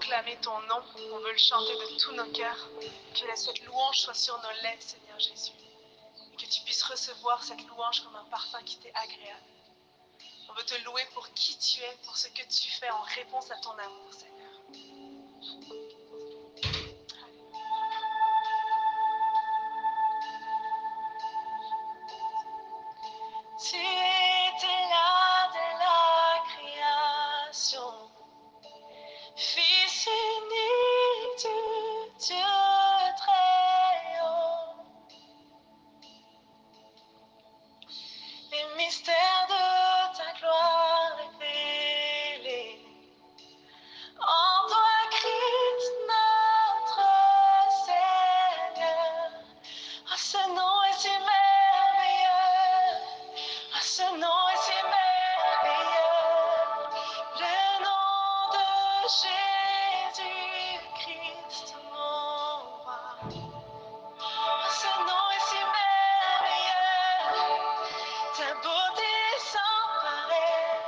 proclamer ton nom, on veut le chanter de tous nos cœurs. Que cette louange soit sur nos lèvres, Seigneur Jésus. Et que tu puisses recevoir cette louange comme un parfum qui t'est agréable. On veut te louer pour qui tu es, pour ce que tu fais en réponse à ton amour, Seigneur. Tu étais là dès la création, Fils unique du Dieu très haut. Les mystères de ta gloire révélés en toi, Christ, notre Seigneur. Ah, ce nom est si merveilleux. Ah, ce nom est si merveilleux. Le nom de Jésus-Christ, mon roi. Ah, ce nom est si merveilleux. Ta beauté sans pareil.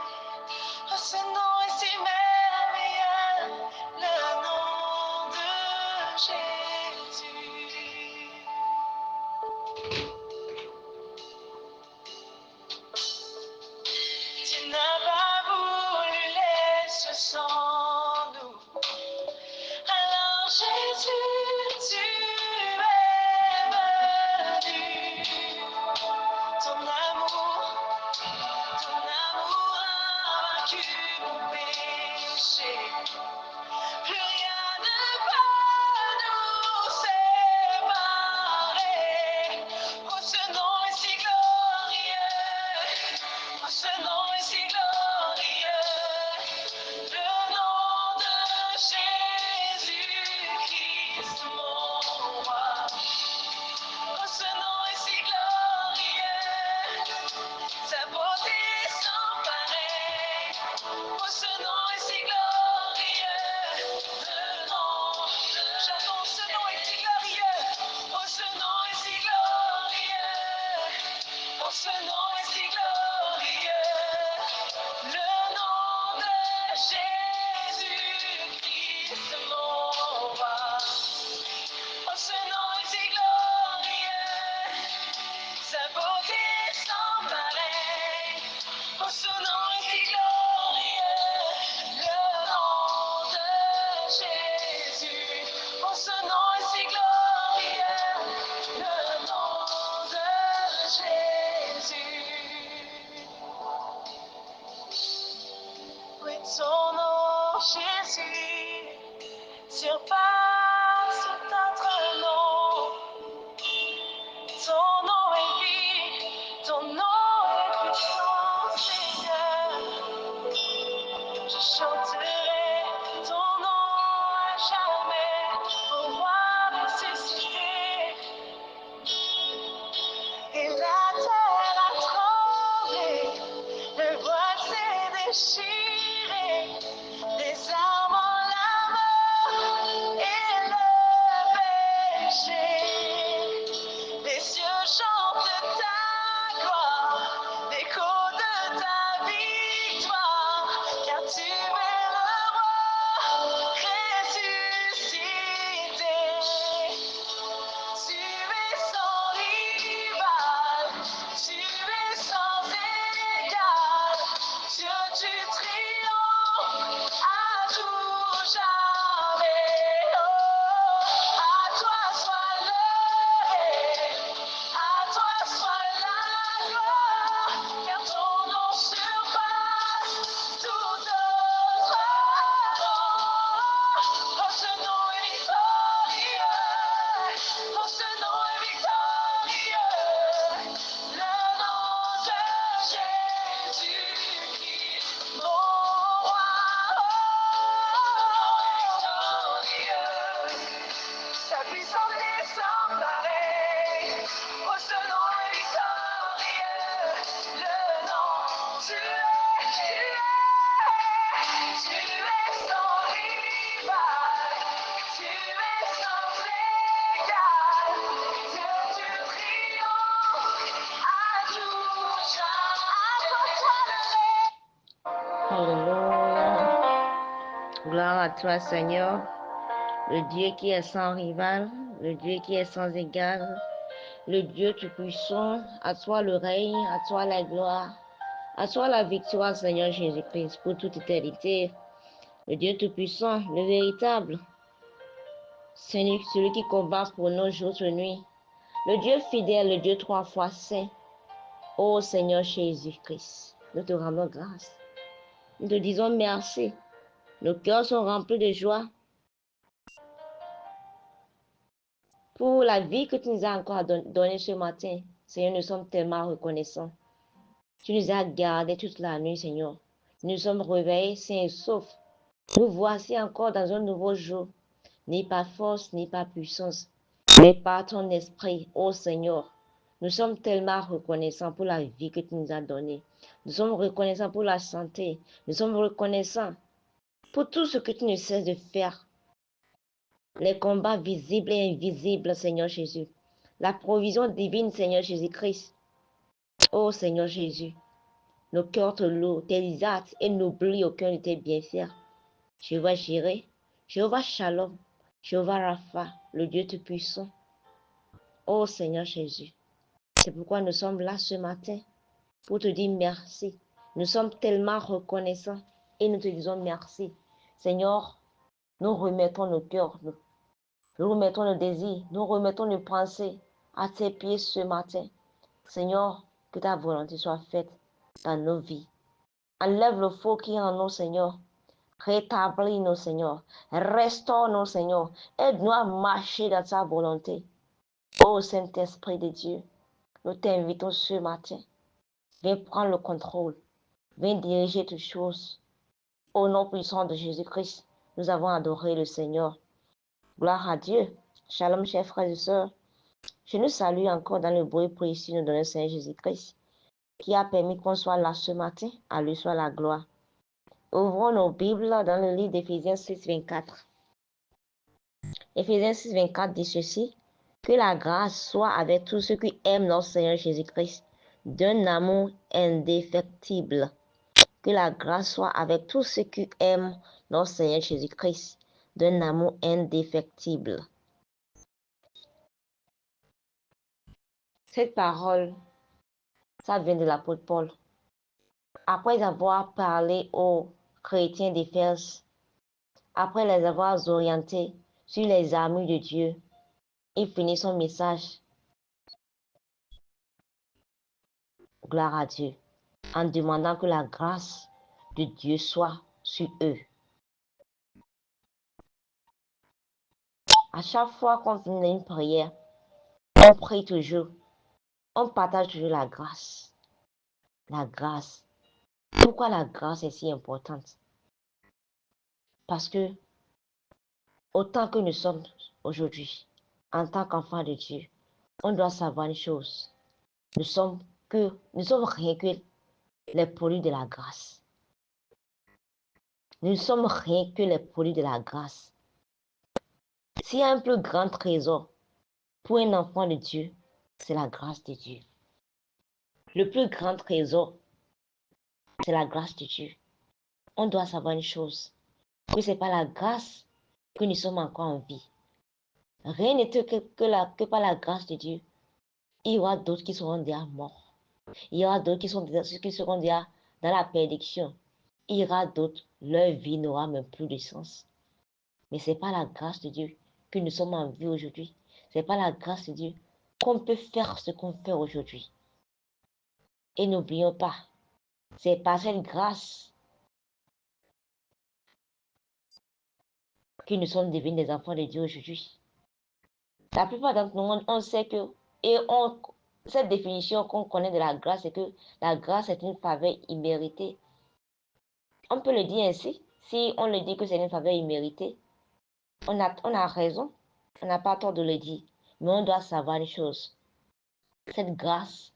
Ah, ce nom est si merveilleux. Le nom de Jésus. Tu n'as pas voulu laisser sans nous. Alors Jésus, tu es venu. Ton amour a vaincu mon péché. Plus rien ne peut nous séparer. Oh, ce nom est si glorieux. Oh, ce nom est si glorieux. Le nom de Jésus-Christ, mon roi. Oh, ce nom est si glorieux. Sa beauté sans pareil. Oh, ce nom est si glorieux. Le nom, j'entends, ce nom est si glorieux. Oh, ce nom est si glorieux. Oh, ce nom est si glorieux. Le nom de Jésus-Christ, mon roi. Oh, ce nom est si glorieux. Sa beauté sans pareil. Oh, ce nom est si glorieux. Le nom de Jésus. Oh, ce nom est si glorieux. Le nom de Jésus. Oui, ton nom, Jésus, surpasse tout autre nom. Ton nom est vie, ton nom est puissant, Seigneur. Je chanterai ton nom à jamais, au roi ressuscité. Et la terre a tremblé, le voile s'est déchiré, les armes en la mort et à toi, Seigneur, le Dieu qui est sans rival, le Dieu qui est sans égal, le Dieu tout-puissant. À toi le règne, à toi la gloire, à toi la victoire, Seigneur Jésus-Christ, pour toute éternité. Le Dieu tout-puissant, le véritable, celui qui combat pour nos jours et nuits. Le Dieu fidèle, le Dieu trois fois saint. Ô Seigneur Jésus-Christ, nous te rendons grâce. Nous te disons merci. Nos cœurs sont remplis de joie pour la vie que tu nous as encore donnée ce matin. Seigneur, nous sommes tellement reconnaissants. Tu nous as gardés toute la nuit, Seigneur. Nous sommes réveillés sains et saufs. Nous voici encore dans un nouveau jour. Ni par force, ni par puissance, mais par ton esprit, ô Seigneur. Nous sommes tellement reconnaissants pour la vie que tu nous as donnée. Nous sommes reconnaissants pour la santé. Nous sommes reconnaissants pour tout ce que tu ne cesses de faire. Les combats visibles et invisibles, Seigneur Jésus. La provision divine, Seigneur Jésus-Christ. Ô Seigneur Jésus, nos cœurs te louent, t'exaltent et n'oublient aucun de tes bienfaits. Jéhovah Jireh, Jéhovah Shalom, Jéhovah Rapha, le Dieu Tout-Puissant. Ô Seigneur Jésus, c'est pourquoi nous sommes là ce matin pour te dire merci. Nous sommes tellement reconnaissants et nous te disons merci. Seigneur, nous remettons nos cœurs, nous remettons nos désirs, nous remettons nos pensées à tes pieds ce matin. Seigneur, que ta volonté soit faite dans nos vies. Enlève le faux qui est en nous, Seigneur. Rétablis-nous, Seigneur. Restaure-nous, Seigneur. Aide-nous à marcher dans ta volonté. Ô Saint-Esprit de Dieu, nous t'invitons ce matin. Viens prendre le contrôle. Viens diriger toutes choses. Au nom puissant de Jésus-Christ, nous avons adoré le Seigneur. Gloire à Dieu. Shalom, chers frères et sœurs. Je nous salue encore dans le bruit précieux de notre Seigneur Jésus-Christ, qui a permis qu'on soit là ce matin. À lui soit la gloire. Ouvrons nos Bibles dans le livre d'Éphésiens 6, 24. Éphésiens 6, 24 dit ceci. Que la grâce soit avec tous ceux qui aiment notre Seigneur Jésus-Christ d'un amour indéfectible. Que la grâce soit avec tous ceux qui aiment notre Seigneur Jésus-Christ d'un amour indéfectible. Cette parole, ça vient de l'apôtre Paul. Après avoir parlé aux chrétiens d'Éphèse, après les avoir orientés sur les armures de Dieu, il finit son message. Gloire à Dieu, en demandant que la grâce de Dieu soit sur eux. À chaque fois qu'on finit une prière, on prie toujours, on partage toujours la grâce. La grâce. Pourquoi la grâce est si importante? Parce que autant que nous sommes aujourd'hui, en tant qu'enfants de Dieu, on doit savoir une chose. Nous sommes rien que les produits de la grâce. Nous ne sommes rien que les produits de la grâce. S'il y a un plus grand trésor pour un enfant de Dieu, c'est la grâce de Dieu. Le plus grand trésor, c'est la grâce de Dieu. On doit savoir une chose, que ce n'est pas la grâce que nous sommes encore en vie. Rien n'est que par la grâce de Dieu. Il y aura d'autres qui seront déjà morts. Il y aura d'autres qui seront déjà dans la perdition. Il y aura d'autres, leur vie n'aura même plus de sens. Mais ce n'est pas la grâce de Dieu que nous sommes en vie aujourd'hui. Ce n'est pas la grâce de Dieu qu'on peut faire ce qu'on fait aujourd'hui. Et n'oublions pas, c'est par cette grâce que nous sommes devenus des enfants de Dieu aujourd'hui. La plupart d'entre nous, on sait que, cette définition qu'on connaît de la grâce, c'est que la grâce est une faveur imméritée. On peut le dire ainsi, si on le dit que c'est une faveur imméritée, on a raison, on n'a pas tort de le dire, mais on doit savoir une chose. Cette grâce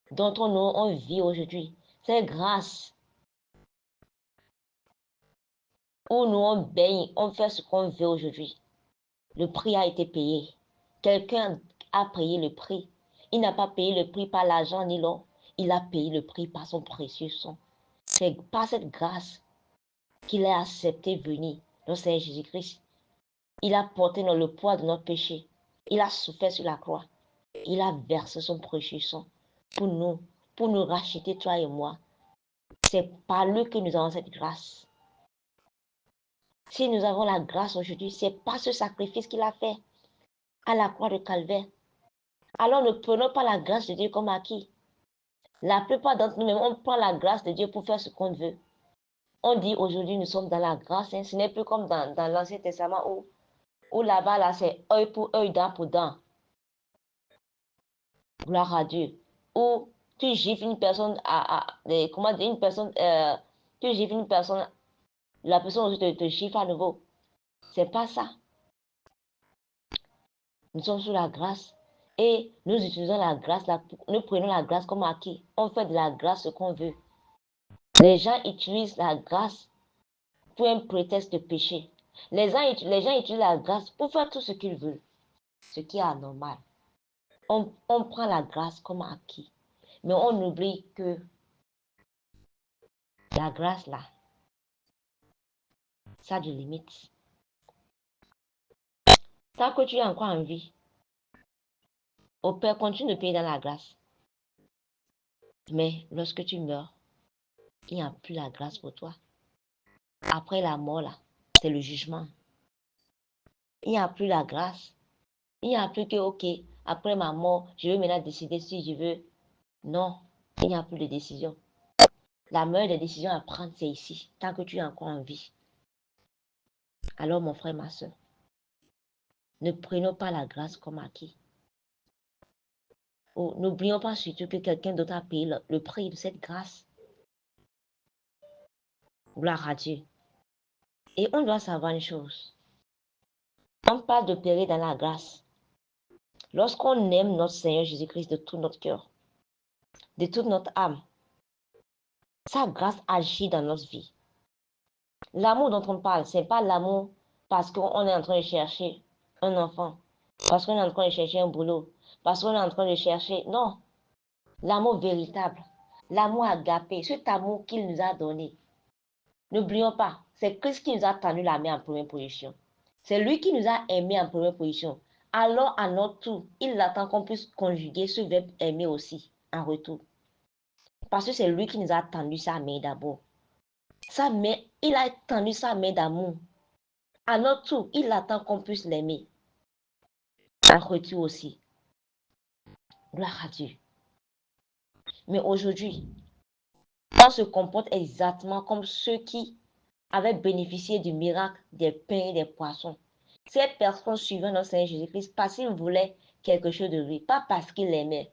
dont on vit aujourd'hui, cette grâce où nous on baigne, on fait ce qu'on veut aujourd'hui. Le prix a été payé. Quelqu'un a payé le prix. Il n'a pas payé le prix par l'argent ni l'or. Il a payé le prix par son précieux sang. C'est par cette grâce qu'il a accepté venir notre Seigneur Jésus-Christ. Il a porté le poids de notre péché. Il a souffert sur la croix. Il a versé son précieux sang pour nous racheter, toi et moi. C'est par lui que nous avons cette grâce. Si nous avons la grâce aujourd'hui, c'est par ce sacrifice qu'il a fait à la croix de Calvaire. Alors ne prenons pas la grâce de Dieu comme acquis. La plupart d'entre nous, on prend la grâce de Dieu pour faire ce qu'on veut. On dit aujourd'hui, nous sommes dans la grâce. Ce n'est plus comme dans l'Ancien Testament où là-bas, là, c'est œil pour œil, dent pour dent. Gloire à Dieu. Où tu gifles une personne comment dire, tu gifles une personne, la personne aussi te gifle à nouveau. C'est pas ça. Nous sommes sous la grâce et nous utilisons la grâce, nous prenons la grâce comme acquis. On fait de la grâce ce qu'on veut. Les gens utilisent la grâce pour un prétexte de péché. Les gens utilisent la grâce pour faire tout ce qu'ils veulent, ce qui est anormal. On prend la grâce comme acquis, mais on oublie que la grâce là, ça a des limites. Tant que tu es encore en vie, au Père continue de payer dans la grâce. Mais lorsque tu meurs, il n'y a plus la grâce pour toi. Après la mort là, c'est le jugement. Il n'y a plus la grâce. Il n'y a plus que, ok, après ma mort, je vais maintenant décider si je veux. Non, il n'y a plus de décision. La meilleure des décisions à prendre, c'est ici, tant que tu es encore en vie. Alors, mon frère, ma soeur, ne prenons pas la grâce comme acquis. Oh, n'oublions pas surtout que quelqu'un d'autre a payé le prix de cette grâce. Gloire à Dieu. Et on doit savoir une chose. On parle de périr dans la grâce. Lorsqu'on aime notre Seigneur Jésus-Christ de tout notre cœur, de toute notre âme, sa grâce agit dans notre vie. L'amour dont on parle, ce n'est pas l'amour parce qu'on est en train de chercher un enfant, parce qu'on est en train de chercher un boulot, parce qu'on est en train de chercher... Non, l'amour véritable, l'amour agapé, cet amour qu'il nous a donné. N'oublions pas, c'est Christ qui nous a tendu la main en première position. C'est lui qui nous a aimés en première position. Alors, à notre tour, il attend qu'on puisse conjuguer ce verbe aimer aussi en retour. Parce que c'est lui qui nous a tendu sa main d'abord. Sa main, il a tendu sa main d'amour. À notre tour, il attend qu'on puisse l'aimer. En retour aussi. Gloire à Dieu. Mais aujourd'hui, on se comporte exactement comme ceux qui avaient bénéficié du miracle des pains et des poissons. Ces personnes suivaient notre Seigneur Jésus-Christ parce qu'ils voulaient quelque chose de lui, pas parce qu'ils l'aimaient,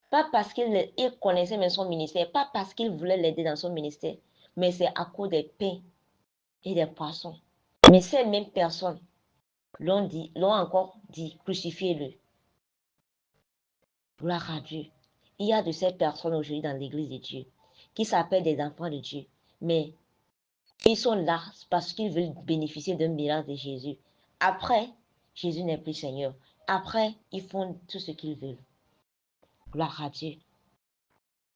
pas parce qu'ils connaissaient même son ministère, pas parce qu'ils voulaient l'aider dans son ministère, mais c'est à cause des pains et des poissons. Mais ces mêmes personnes l'ont encore dit, crucifiez-le. Gloire à Dieu. Il y a de ces personnes aujourd'hui dans l'église de Dieu qui s'appellent des enfants de Dieu, mais ils sont là parce qu'ils veulent bénéficier d'un miracle de Jésus. Après, Jésus n'est plus Seigneur. Après, ils font tout ce qu'ils veulent. Gloire à Dieu.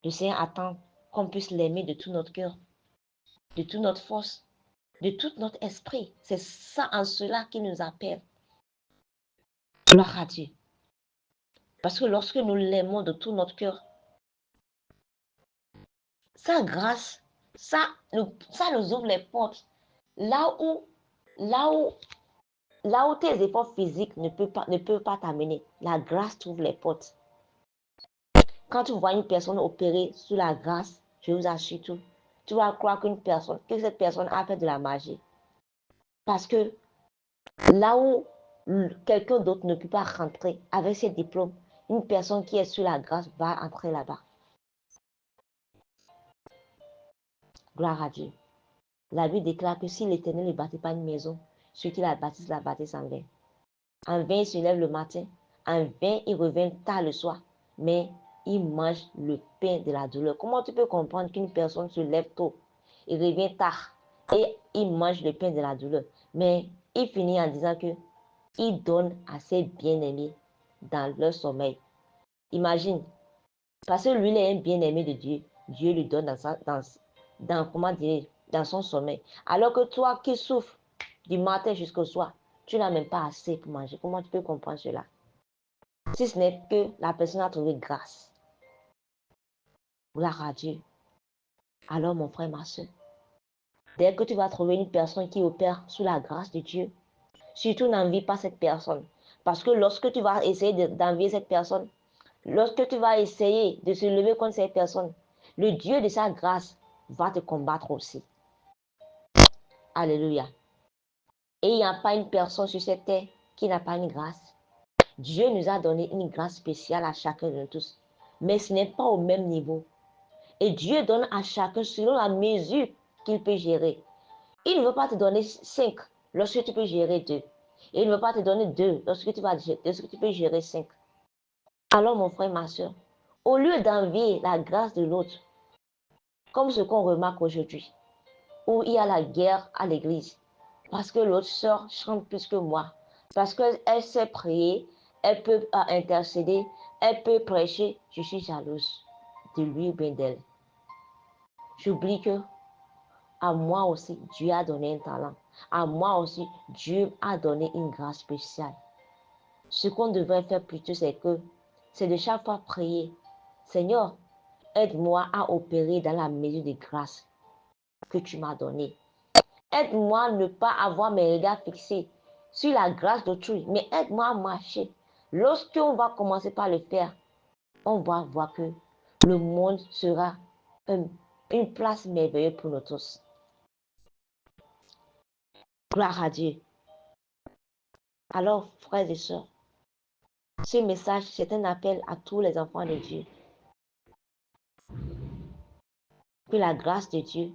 Le Seigneur attend qu'on puisse l'aimer de tout notre cœur, de toute notre force, de tout notre esprit. C'est ça en cela qu'il nous appelle. Gloire à Dieu. Parce que lorsque nous l'aimons de tout notre cœur, sa grâce, ça nous ouvre les portes. Là où tes efforts physiques ne peuvent pas t'amener, la grâce t'ouvre les portes. Quand tu vois une personne opérée sous la grâce, je vous assure tout, tu vas croire que cette personne a fait de la magie. Parce que là où quelqu'un d'autre ne peut pas rentrer avec ses diplômes, une personne qui est sous la grâce va entrer là-bas. Gloire à Dieu. La Bible déclare que si l'Éternel ne bâtit pas une maison, ceux qui la bâtissent en vain. En vain, il se lève le matin, en vain, il revient tard le soir, mais il mange le pain de la douleur. Comment tu peux comprendre qu'une personne se lève tôt, il revient tard et il mange le pain de la douleur, mais il finit en disant que il donne à ses bien-aimés dans leur sommeil. Imagine, parce que lui, il est un bien-aimé de Dieu, Dieu lui donne dans son sommeil. Alors que toi qui souffres, du matin jusqu'au soir, tu n'as même pas assez pour manger. Comment tu peux comprendre cela? Si ce n'est que la personne a trouvé grâce. Gloire à Dieu. Alors, mon frère, ma soeur, dès que tu vas trouver une personne qui opère sous la grâce de Dieu, surtout n'envie pas cette personne. Parce que lorsque tu vas essayer d'envier cette personne, lorsque tu vas essayer de se lever contre cette personne, le Dieu de sa grâce va te combattre aussi. Alléluia. Et il n'y a pas une personne sur cette terre qui n'a pas une grâce. Dieu nous a donné une grâce spéciale à chacun de nous tous. Mais ce n'est pas au même niveau. Et Dieu donne à chacun selon la mesure qu'il peut gérer. Il ne veut pas te donner 5 lorsque tu peux gérer 2. Et il ne veut pas te donner 2 lorsque tu peux gérer 5. Alors mon frère, ma soeur, au lieu d'envier la grâce de l'autre, comme ce qu'on remarque aujourd'hui, où il y a la guerre à l'église, parce que l'autre sœur chante plus que moi, parce qu'elle sait prier, elle peut intercéder, elle peut prêcher, je suis jalouse de lui ou bien d'elle. J'oublie que à moi aussi, Dieu a donné un talent. À moi aussi, Dieu a donné une grâce spéciale. Ce qu'on devrait faire plutôt, c'est de chaque fois prier. Seigneur, aide-moi à opérer dans la mesure de grâce que tu m'as donnée. Aide-moi à ne pas avoir mes regards fixés sur la grâce d'autrui, mais aide-moi à marcher. Lorsqu'on va commencer par le faire, on va voir que le monde sera une place merveilleuse pour nous tous. Gloire à Dieu. Alors, frères et sœurs, ce message, c'est un appel à tous les enfants de Dieu. Que la grâce de Dieu,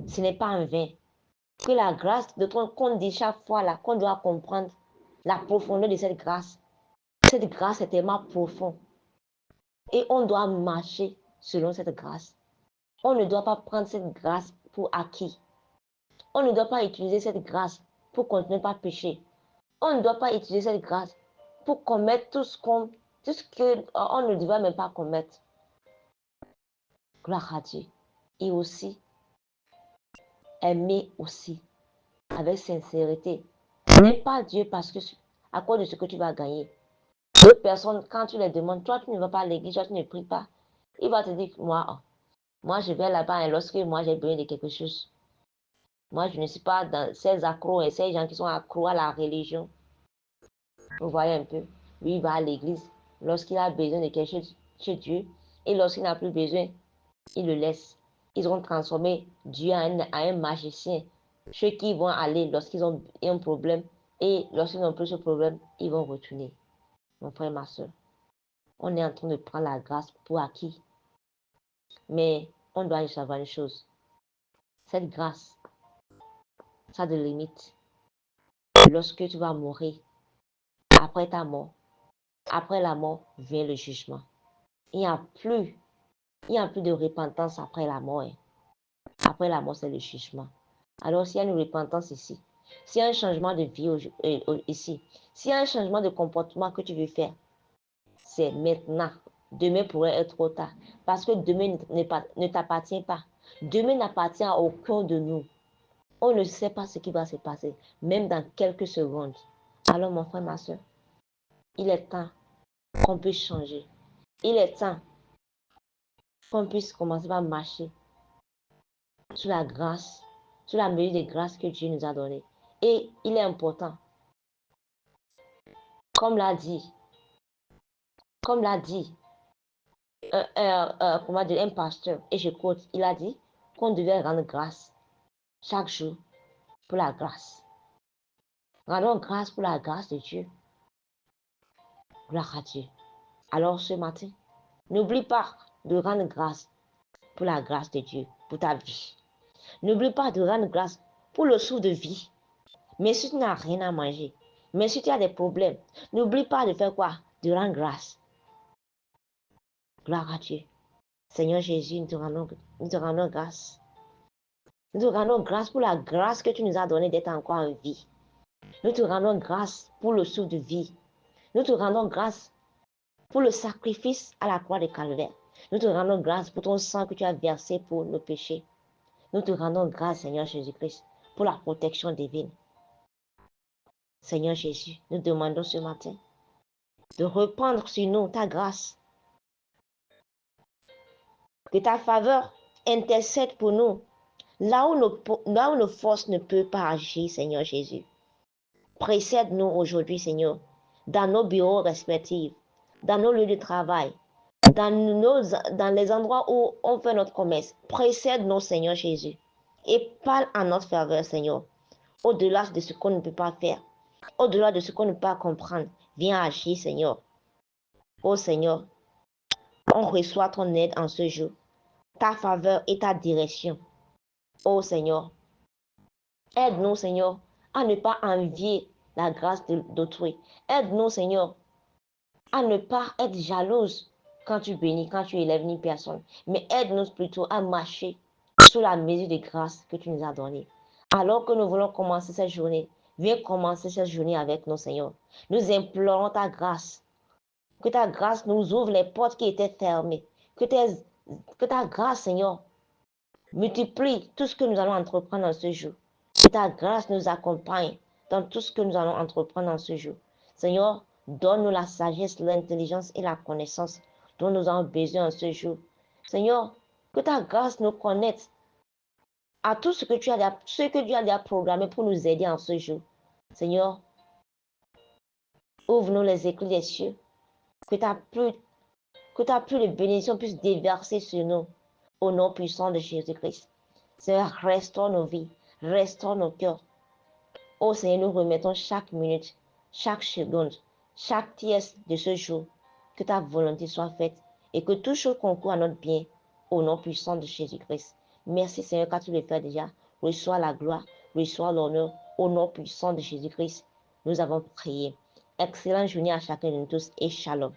ce n'est pas en vain. Que la grâce de ton qu'on dit chaque fois là, qu'on doit comprendre la profondeur de cette grâce. Cette grâce est tellement profonde. Et on doit marcher selon cette grâce. On ne doit pas prendre cette grâce pour acquis. On ne doit pas utiliser cette grâce pour continuer par pécher. On ne doit pas utiliser cette grâce pour commettre tout ce qu'on ne devrait même pas commettre. Gloire à Dieu. Et aussi, aimer aussi, avec sincérité. N'aime pas Dieu parce que, à cause de ce que tu vas gagner. D'autres personnes, quand tu les demandes, toi, tu ne vas pas à l'église, toi, tu ne pries pas. Il va te dire, moi, je vais là-bas et lorsque moi, j'ai besoin de quelque chose. Moi, je ne suis pas dans ces accros et ces gens qui sont accros à la religion. Vous voyez un peu. Lui, il va à l'église lorsqu'il a besoin de quelque chose chez Dieu. Et lorsqu'il n'a plus besoin, il le laisse. Ils ont transformé Dieu à un magicien. Ceux qui vont aller lorsqu'ils ont un problème et lorsqu'ils n'ont plus ce problème, ils vont retourner. Mon frère, ma soeur, on est en train de prendre la grâce pour acquis. Mais on doit savoir une chose. Cette grâce, ça a des limites. Lorsque tu vas mourir, après ta mort, après la mort vient le jugement. Il n'y a plus de repentance après la mort. Après la mort, c'est le jugement. Alors, s'il y a une repentance ici, s'il y a un changement de vie ici, s'il y a un changement de comportement que tu veux faire, c'est maintenant. Demain pourrait être trop tard. Parce que demain ne t'appartient pas. Demain n'appartient à aucun de nous. On ne sait pas ce qui va se passer, même dans quelques secondes. Alors, mon frère, ma soeur, il est temps qu'on puisse changer. Il est temps qu'on puisse commencer à marcher sous la grâce, sous la mesure de grâce que Dieu nous a donnée. Et il est important, comme l'a dit, comment dire, un pasteur, et je quote, il a dit qu'on devait rendre grâce chaque jour pour la grâce. Rendons grâce pour la grâce de Dieu. Gloire à Dieu. Alors ce matin, n'oublie pas de rendre grâce pour la grâce de Dieu, pour ta vie. N'oublie pas de rendre grâce pour le souffle de vie. Mais si tu n'as rien à manger, mais si tu as des problèmes, n'oublie pas de faire quoi? De rendre grâce. Gloire à Dieu. Seigneur Jésus, nous te rendons grâce. Nous te rendons grâce pour la grâce que tu nous as donnée d'être encore en vie. Nous te rendons grâce pour le souffle de vie. Nous te rendons grâce pour le sacrifice à la croix de Calvaire. Nous te rendons grâce pour ton sang que tu as versé pour nos péchés. Nous te rendons grâce, Seigneur Jésus-Christ, pour la protection divine. Seigneur Jésus, nous demandons ce matin de reprendre sur nous ta grâce. Que ta faveur intercède pour nous. Là où nos forces ne peuvent pas agir, Seigneur Jésus. Précède-nous aujourd'hui, Seigneur, dans nos bureaux respectifs, dans nos lieux de travail, dans les endroits où on fait notre commerce. Précède-nous, Seigneur Jésus, et parle en notre faveur, Seigneur. Au-delà de ce qu'on ne peut pas faire, au-delà de ce qu'on ne peut pas comprendre, viens agir, Seigneur. Oh Seigneur, on reçoit ton aide en ce jour, ta faveur et ta direction. Oh Seigneur, aide-nous, Seigneur, à ne pas envier la grâce d'autrui. Aide-nous, Seigneur, à ne pas être jalouse quand tu bénis, quand tu élèves une personne. Mais aide-nous plutôt à marcher sous la mesure de grâce que tu nous as donnée. Alors que nous voulons commencer cette journée, viens commencer cette journée avec nous, Seigneur. Nous implorons ta grâce. Que ta grâce nous ouvre les portes qui étaient fermées. Que ta grâce, Seigneur, multiplie tout ce que nous allons entreprendre en ce jour. Que ta grâce nous accompagne dans tout ce que nous allons entreprendre en ce jour. Seigneur, donne-nous la sagesse, l'intelligence et la connaissance dont nous avons besoin en ce jour. Seigneur, que ta grâce nous connecte à tout ce que tu as déjà programmé pour nous aider en ce jour. Seigneur, ouvre-nous les éclats des cieux. Que ta pluie de bénédiction puisse déverser sur nous au nom puissant de Jésus-Christ. Seigneur, restaure nos vies, restaure nos cœurs. Oh Seigneur, nous remettons chaque minute, chaque seconde, chaque tiers de ce jour. Que ta volonté soit faite et que tout chose concourt à notre bien au nom puissant de Jésus-Christ. Merci Seigneur, car tu le fais déjà. Reçois la gloire, reçois l'honneur au nom puissant de Jésus-Christ. Nous avons prié. Excellente journée à chacun de nous tous et shalom.